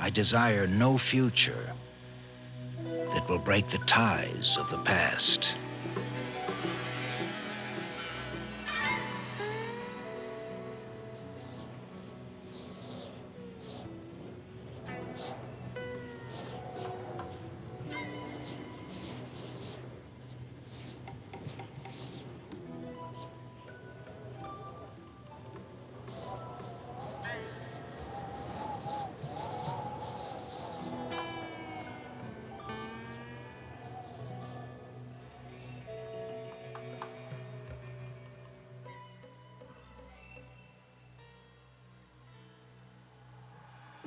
I desire no future that will break the ties of the past.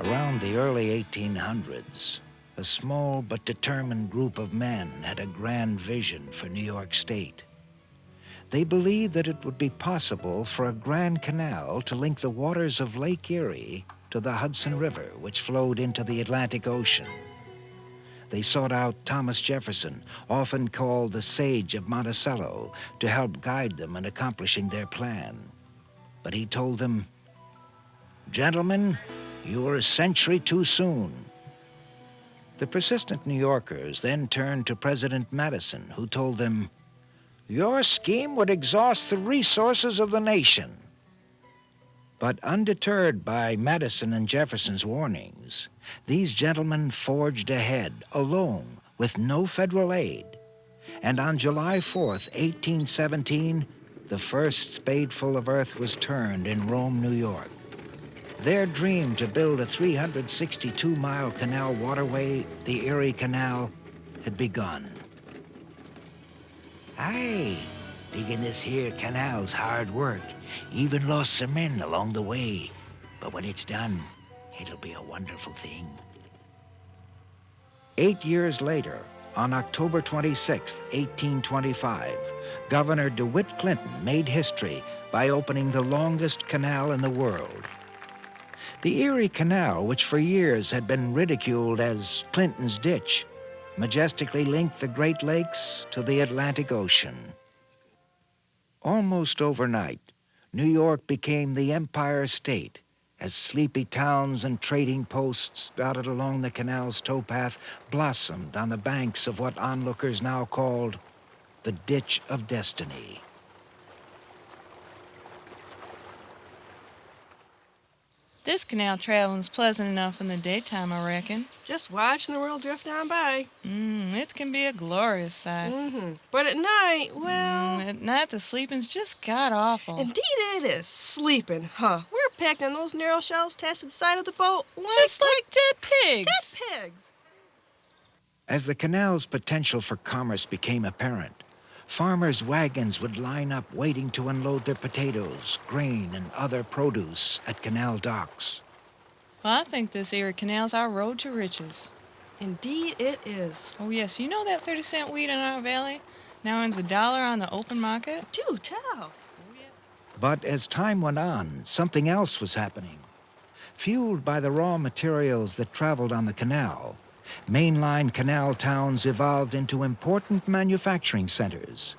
Around the early 1800s, a small but determined group of men had a grand vision for New York State. They believed that it would be possible for a grand canal to link the waters of Lake Erie to the Hudson River, which flowed into the Atlantic Ocean. They sought out Thomas Jefferson, often called the Sage of Monticello, to help guide them in accomplishing their plan. But he told them, "Gentlemen, you are a century too soon." The persistent New Yorkers then turned to President Madison, who told them, "Your scheme would exhaust the resources of the nation." But undeterred by Madison and Jefferson's warnings, these gentlemen forged ahead, alone, with no federal aid. And on July 4th, 1817, the first spadeful of earth was turned in Rome, New York. Their dream to build a 362-mile canal waterway, the Erie Canal, had begun. Aye, digging this here canal's hard work. Even lost some men along the way. But when it's done, it'll be a wonderful thing. 8 years later, on October 26, 1825, Governor DeWitt Clinton made history by opening the longest canal in the world. The Erie Canal, which for years had been ridiculed as Clinton's Ditch, majestically linked the Great Lakes to the Atlantic Ocean. Almost overnight, New York became the Empire State as sleepy towns and trading posts dotted along the canal's towpath blossomed on the banks of what onlookers now called the Ditch of Destiny. This canal traveling's pleasant enough in the daytime, I reckon. Just watching the world drift on by. It can be a glorious sight. But at night, well... At night the sleeping's just god-awful. Indeed it is. Sleeping, huh? We're packed on those narrow shelves attached to the side of the boat. Just like dead pigs. Dead pigs. As the canal's potential for commerce became apparent, farmers' wagons would line up waiting to unload their potatoes, grain, and other produce at canal docks. Well, I think this Erie Canal's our road to riches. Indeed it is. Oh, yes, you know that 30-cent wheat in our valley now earns $1 on the open market? Do tell. But as time went on, something else was happening. Fueled by the raw materials that traveled on the canal, mainline canal towns evolved into important manufacturing centers.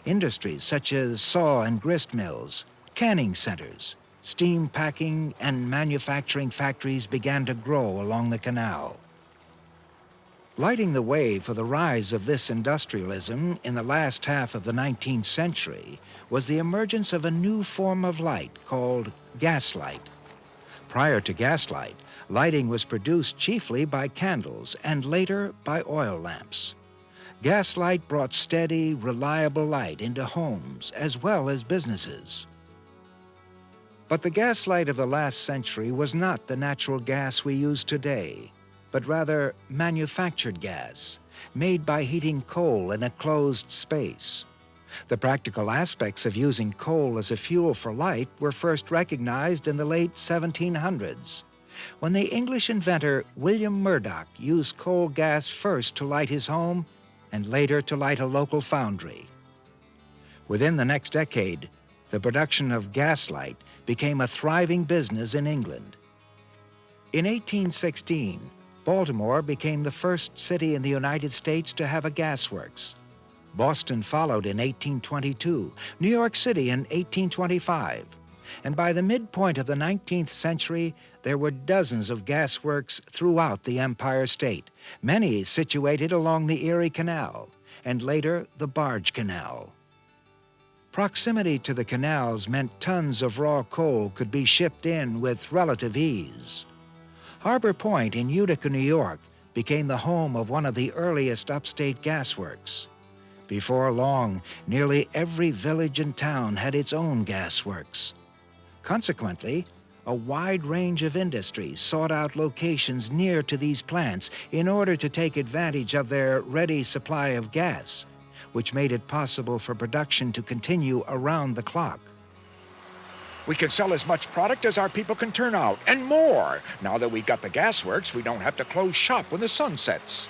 Industries such as saw and grist mills, canning centers, steam packing, and manufacturing factories began to grow along the canal. Lighting the way for the rise of this industrialism in the last half of the 19th century was the emergence of a new form of light called gaslight. Prior to gaslight, lighting was produced chiefly by candles and later by oil lamps. Gaslight brought steady, reliable light into homes as well as businesses. But the gaslight of the last century was not the natural gas we use today, but rather manufactured gas, made by heating coal in a closed space. The practical aspects of using coal as a fuel for light were first recognized in the late 1700s, when the English inventor William Murdoch used coal gas first to light his home and later to light a local foundry. Within the next decade, the production of gaslight became a thriving business in England. In 1816, Baltimore became the first city in the United States to have a gasworks. Boston followed in 1822, New York City in 1825. and by the midpoint of the 19th century, there were dozens of gasworks throughout the Empire State, many situated along the Erie Canal, and later the Barge Canal. Proximity to the canals meant tons of raw coal could be shipped in with relative ease. Harbor Point in Utica, New York, became the home of one of the earliest upstate gasworks. Before long, nearly every village and town had its own gasworks. Consequently, a wide range of industries sought out locations near to these plants in order to take advantage of their ready supply of gas, which made it possible for production to continue around the clock. We can sell as much product as our people can turn out, and more. Now that we've got the gasworks, we don't have to close shop when the sun sets.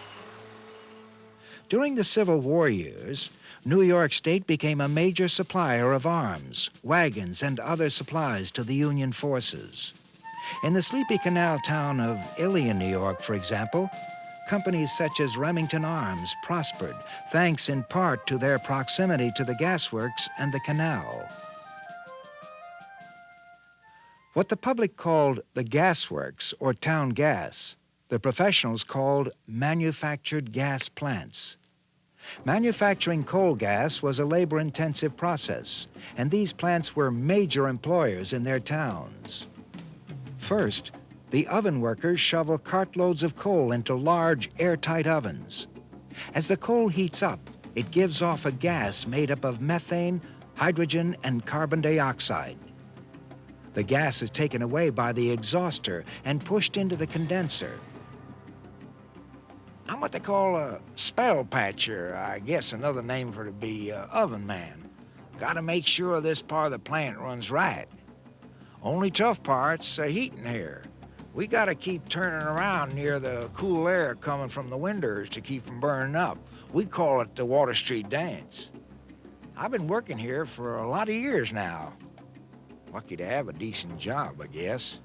During the Civil War years, New York State became a major supplier of arms, wagons, and other supplies to the Union forces. In the sleepy canal town of Erie, New York, for example, companies such as Remington Arms prospered, thanks in part to their proximity to the gasworks and the canal. What the public called the gasworks, or town gas, the professionals called manufactured gas plants. Manufacturing coal gas was a labor-intensive process, and these plants were major employers in their towns. First, the oven workers shovel cartloads of coal into large, airtight ovens. As the coal heats up, it gives off a gas made up of methane, hydrogen, and carbon dioxide. The gas is taken away by the exhauster and pushed into the condenser. I'm what they call a spell patcher, I guess another name for it would be oven man. Gotta make sure this part of the plant runs right. Only tough part's the heating here. We gotta keep turning around near the cool air coming from the windows to keep from burning up. We call it the Water Street Dance. I've been working here for a lot of years now. Lucky to have a decent job, I guess.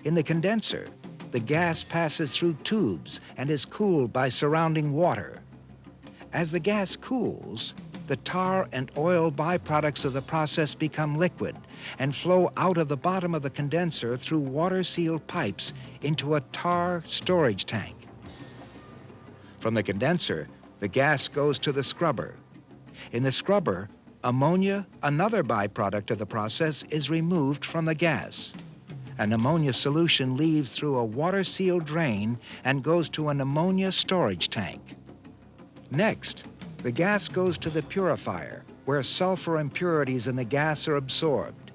In the condenser, the gas passes through tubes and is cooled by surrounding water. As the gas cools, the tar and oil byproducts of the process become liquid and flow out of the bottom of the condenser through water-sealed pipes into a tar storage tank. From the condenser, the gas goes to the scrubber. In the scrubber, ammonia, another byproduct of the process, is removed from the gas. An ammonia solution leaves through a water-sealed drain and goes to an ammonia storage tank. Next, the gas goes to the purifier, where sulfur impurities in the gas are absorbed.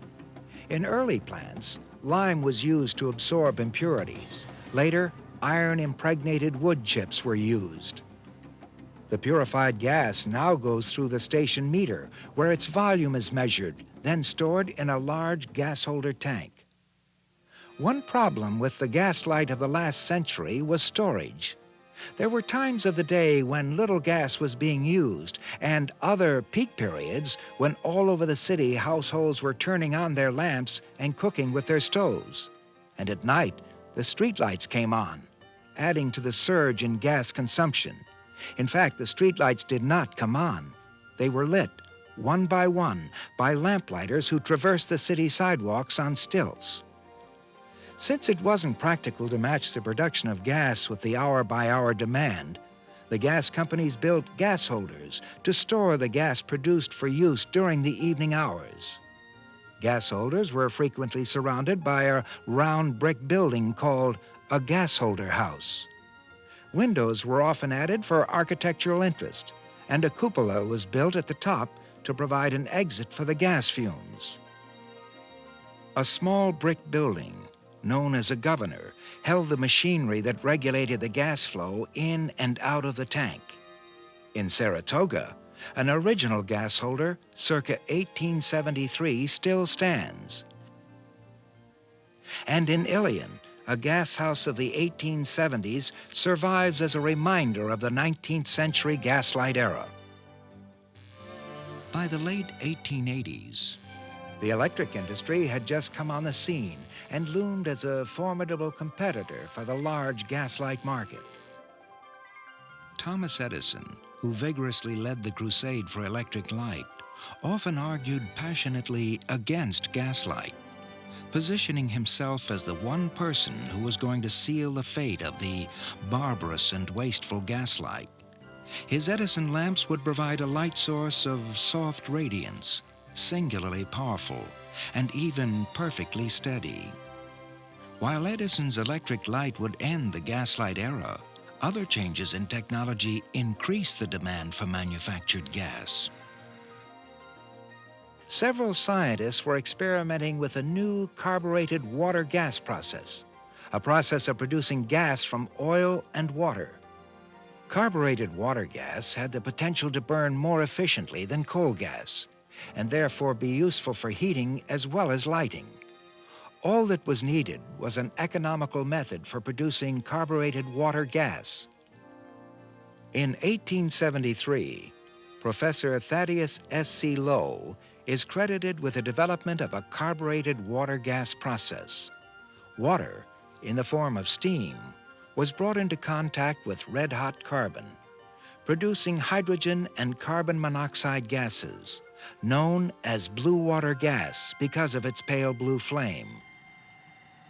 In early plants, lime was used to absorb impurities. Later, iron-impregnated wood chips were used. The purified gas now goes through the station meter, where its volume is measured, then stored in a large gas holder tank. One problem with the gaslight of the last century was storage. There were times of the day when little gas was being used, and other peak periods when all over the city households were turning on their lamps and cooking with their stoves. And at night, the streetlights came on, adding to the surge in gas consumption. In fact, the streetlights did not come on. They were lit, one, by lamplighters who traversed the city sidewalks on stilts. Since it wasn't practical to match the production of gas with the hour-by-hour demand, the gas companies built gas holders to store the gas produced for use during the evening hours. Gas holders were frequently surrounded by a round brick building called a gas holder house. Windows were often added for architectural interest, and a cupola was built at the top to provide an exit for the gas fumes. A small brick building, known as a governor, held the machinery that regulated the gas flow in and out of the tank. In Saratoga, an original gas holder, circa 1873, still stands. And in Ilion, a gas house of the 1870s survives as a reminder of the 19th century gaslight era. By the late 1880s, the electric industry had just come on the scene and loomed as a formidable competitor for the large gaslight market. Thomas Edison, who vigorously led the crusade for electric light, often argued passionately against gaslight, positioning himself as the one person who was going to seal the fate of the barbarous and wasteful gaslight. His Edison lamps would provide a light source of soft radiance, singularly powerful, and even perfectly steady. While Edison's electric light would end the gaslight era, other changes in technology increased the demand for manufactured gas. Several scientists were experimenting with a new carbureted water gas process, a process of producing gas from oil and water. Carbureted water gas had the potential to burn more efficiently than coal gas, and therefore be useful for heating as well as lighting. All that was needed was an economical method for producing carbureted water gas. In 1873, Professor Thaddeus S.C. Lowe is credited with the development of a carbureted water gas process. Water, in the form of steam, was brought into contact with red-hot carbon, producing hydrogen and carbon monoxide gases, known as blue water gas because of its pale blue flame.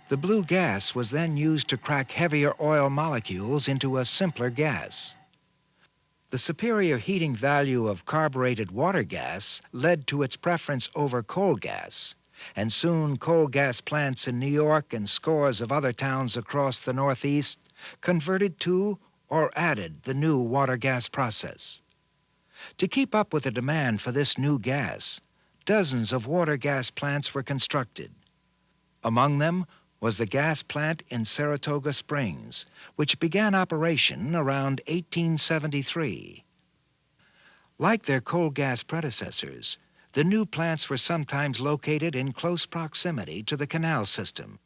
The blue gas was then used to crack heavier oil molecules into a simpler gas. The superior heating value of carbureted water gas led to its preference over coal gas, and soon coal gas plants in New York and scores of other towns across the Northeast converted to or added the new water gas process. To keep up with the demand for this new gas, dozens of water gas plants were constructed. Among them was the gas plant in Saratoga Springs, which began operation around 1873. Like their coal gas predecessors, the new plants were sometimes located in close proximity to the canal system.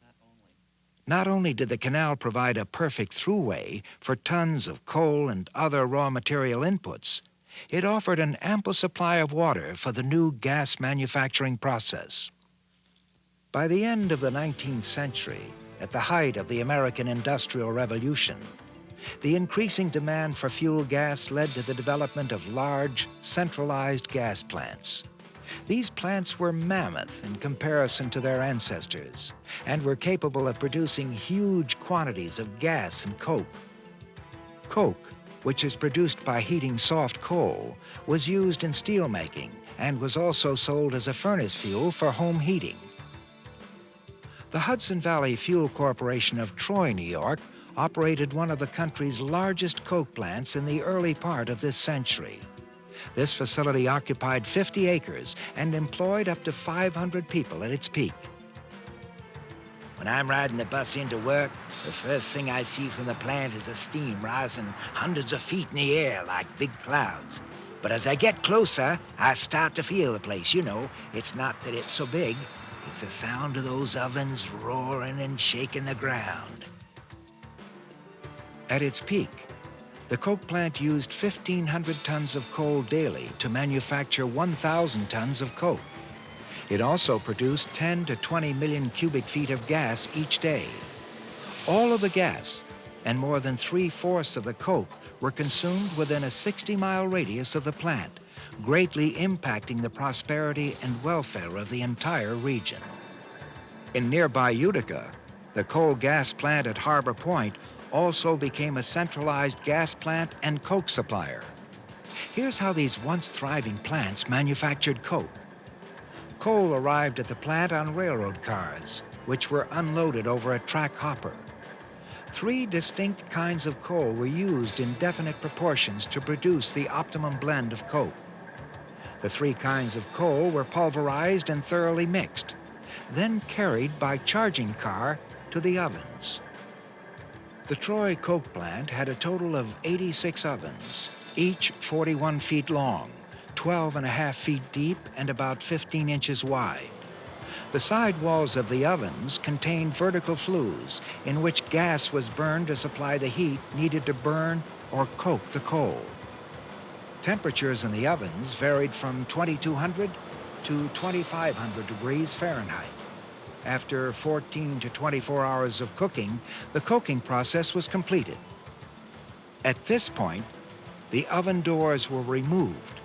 Not only did the canal provide a perfect throughway for tons of coal and other raw material inputs, it offered an ample supply of water for the new gas manufacturing process. By the end of the 19th century, at the height of the American Industrial Revolution, the increasing demand for fuel gas led to the development of large, centralized gas plants. These plants were mammoth in comparison to their ancestors and were capable of producing huge quantities of gas and coke. Coke, which is produced by heating soft coal, was used in steelmaking and was also sold as a furnace fuel for home heating. The Hudson Valley Fuel Corporation of Troy, New York, operated one of the country's largest coke plants in the early part of this century. This facility occupied 50 acres and employed up to 500 people at its peak. When I'm riding the bus into work, the first thing I see from the plant is a steam rising hundreds of feet in the air like big clouds. But as I get closer, I start to feel the place. You know, it's not that it's so big. It's the sound of those ovens roaring and shaking the ground. At its peak, the coke plant used 1,500 tons of coal daily to manufacture 1,000 tons of coke. It also produced 10 to 20 million cubic feet of gas each day. All of the gas and more than 3/4 of the coke were consumed within a 60-mile radius of the plant, greatly impacting the prosperity and welfare of the entire region. In nearby Utica, the coal gas plant at Harbor Point also became a centralized gas plant and coke supplier. Here's how these once thriving plants manufactured coke. Coal arrived at the plant on railroad cars, which were unloaded over a track hopper. 3 distinct kinds of coal were used in definite proportions to produce the optimum blend of coke. The 3 kinds of coal were pulverized and thoroughly mixed, then carried by charging car to the ovens. The Troy coke plant had a total of 86 ovens, each 41 feet long, 12.5 feet deep, and about 15 inches wide. The side walls of the ovens contained vertical flues in which gas was burned to supply the heat needed to burn or coke the coal. Temperatures in the ovens varied from 2,200 to 2,500 degrees Fahrenheit. After 14 to 24 hours of cooking, the coking process was completed. At this point, the oven doors were removed,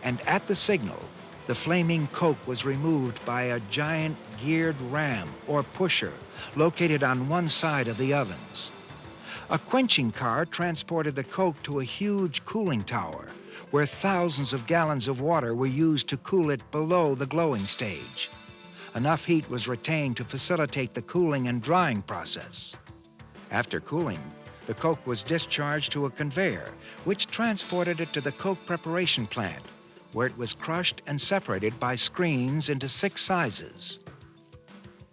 and at the signal, The flaming coke was removed by a giant geared ram or pusher located on one side of the ovens. A quenching car transported the coke to a huge cooling tower where thousands of gallons of water were used to cool it below the glowing stage. Enough heat was retained to facilitate the cooling and drying process. After cooling, the coke was discharged to a conveyor, which transported it to the coke preparation plant, where it was crushed and separated by screens into 6 sizes.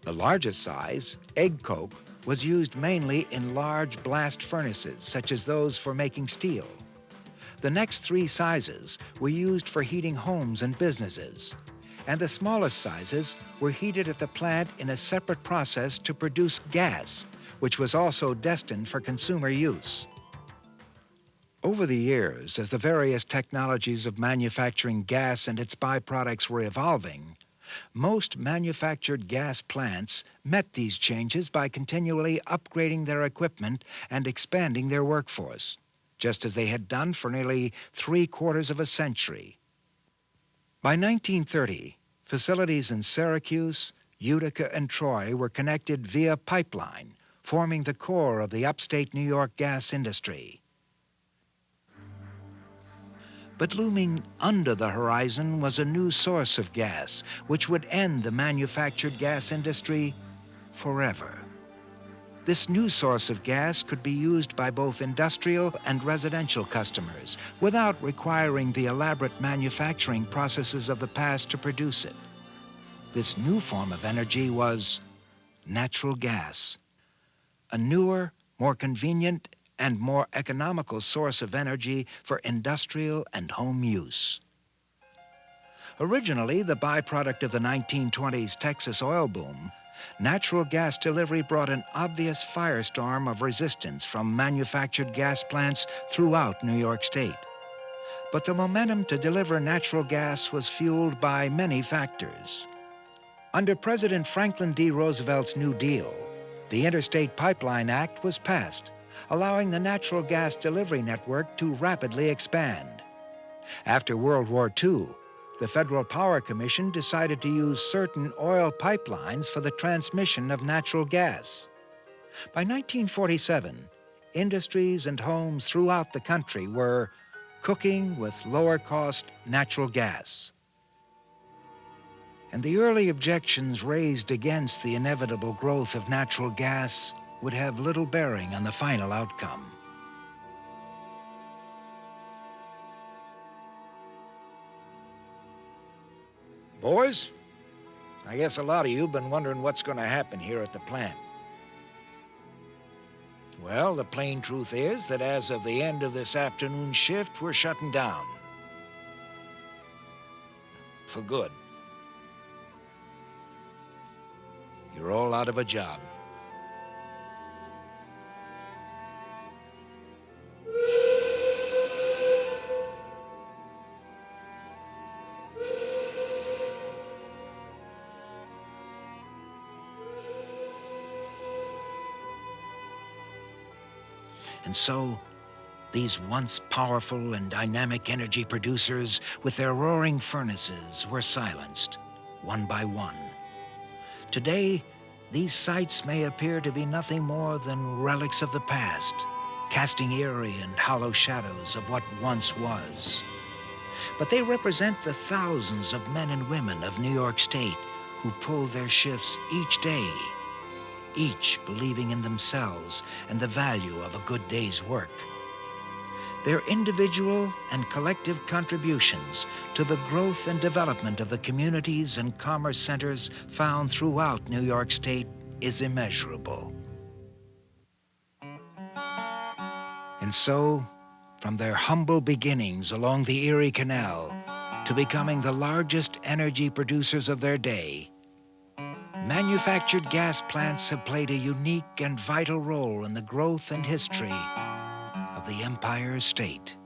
The largest size, egg coke, was used mainly in large blast furnaces, such as those for making steel. The next 3 sizes were used for heating homes and businesses, and the smallest sizes were heated at the plant in a separate process to produce gas, which was also destined for consumer use. Over the years, as the various technologies of manufacturing gas and its byproducts were evolving, most manufactured gas plants met these changes by continually upgrading their equipment and expanding their workforce, just as they had done for nearly 3/4 of a century. By 1930, facilities in Syracuse, Utica, and Troy were connected via pipeline, forming the core of the upstate New York gas industry. But looming under the horizon was a new source of gas, which would end the manufactured gas industry forever. This new source of gas could be used by both industrial and residential customers without requiring the elaborate manufacturing processes of the past to produce it. This new form of energy was natural gas, a newer, more convenient, and more economical source of energy for industrial and home use. Originally the byproduct of the 1920s Texas oil boom, natural gas delivery brought an obvious firestorm of resistance from manufactured gas plants throughout New York State. But the momentum to deliver natural gas was fueled by many factors. Under President Franklin D. Roosevelt's New Deal, the Interstate Pipeline Act was passed, allowing the natural gas delivery network to rapidly expand. After World War II, the Federal Power Commission decided to use certain oil pipelines for the transmission of natural gas. By 1947, industries and homes throughout the country were cooking with lower-cost natural gas. And the early objections raised against the inevitable growth of natural gas would have little bearing on the final outcome. Boys, I guess a lot of you have been wondering what's going to happen here at the plant. Well, the plain truth is that as of the end of this afternoon shift, we're shutting down. For good. You're all out of a job. And so, these once powerful and dynamic energy producers with their roaring furnaces were silenced, one by one. Today, these sites may appear to be nothing more than relics of the past, casting eerie and hollow shadows of what once was. But they represent the thousands of men and women of New York State who pull their shifts each day, each believing in themselves and the value of a good day's work. Their individual and collective contributions to the growth and development of the communities and commerce centers found throughout New York State is immeasurable. And so, from their humble beginnings along the Erie Canal to becoming the largest energy producers of their day, manufactured gas plants have played a unique and vital role in the growth and history of the Empire State.